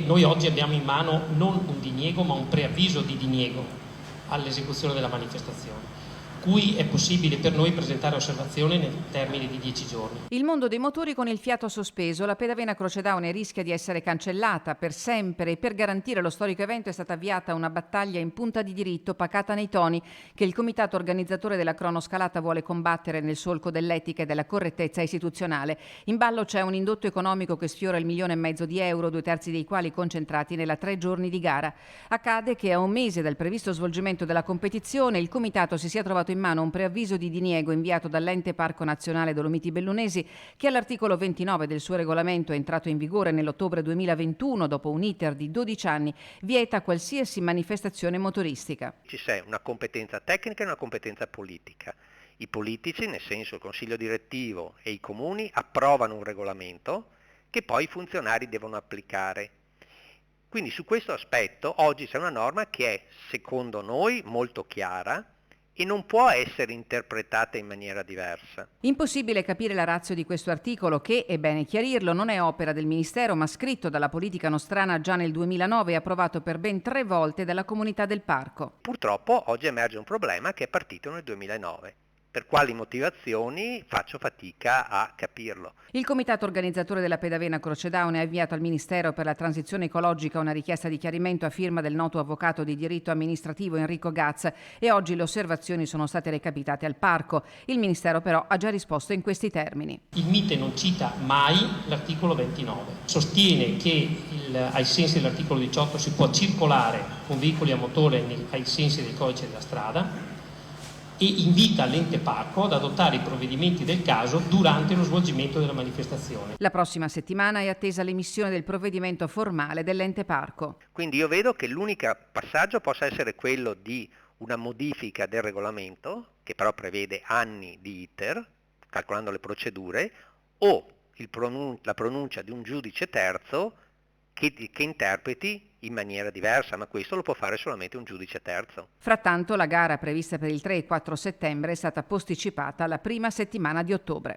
noi oggi abbiamo in mano non un diniego ma un preavviso di diniego all'esecuzione della manifestazione, cui è possibile per noi presentare osservazione nel termine di 10 giorni. Il mondo dei motori con il fiato sospeso, la Pedavena Crocedaune rischia di essere cancellata per sempre e per garantire lo storico evento è stata avviata una battaglia in punta di diritto, pacata nei toni, che il comitato organizzatore della cronoscalata vuole combattere nel solco dell'etica e della correttezza istituzionale. In ballo c'è un indotto economico che sfiora il 1,5 milioni di euro, 2/3 dei quali concentrati nella 3 giorni di gara. Accade che a un mese dal previsto svolgimento della competizione il comitato si sia trovato in mano un preavviso di diniego inviato dall'Ente Parco Nazionale Dolomiti Bellunesi che all'articolo 29 del suo regolamento entrato in vigore nell'ottobre 2021 dopo un iter di 12 anni vieta qualsiasi manifestazione motoristica. Ci sia una competenza tecnica e una competenza politica. I politici, nel senso il consiglio direttivo e i comuni, approvano un regolamento che poi i funzionari devono applicare. Quindi su questo aspetto oggi c'è una norma che è, secondo noi, molto chiara e non può essere interpretata in maniera diversa. Impossibile capire la ratio di questo articolo che, è bene chiarirlo, non è opera del Ministero ma scritto dalla politica nostrana già nel 2009 e approvato per ben 3 volte dalla comunità del parco. Purtroppo oggi emerge un problema che è partito nel 2009. Per quali motivazioni faccio fatica a capirlo. Il comitato organizzatore della Pedavena Crocedaune ha inviato al Ministero per la transizione ecologica una richiesta di chiarimento a firma del noto avvocato di diritto amministrativo Enrico Gaz e oggi le osservazioni sono state recapitate al parco. Il Ministero però ha già risposto in questi termini. Il MITE non cita mai l'articolo 29, sostiene che ai sensi dell'articolo 18 si può circolare con veicoli a motore ai sensi del codice della strada e invita l'ente parco ad adottare i provvedimenti del caso durante lo svolgimento della manifestazione. La prossima settimana è attesa l'emissione del provvedimento formale dell'ente parco. Quindi io vedo che l'unico passaggio possa essere quello di una modifica del regolamento, che però prevede anni di iter, calcolando le procedure, o la pronuncia di un giudice terzo che interpreti in maniera diversa, ma questo lo può fare solamente un giudice terzo. Frattanto la gara prevista per il 3 e 4 settembre è stata posticipata alla prima settimana di ottobre.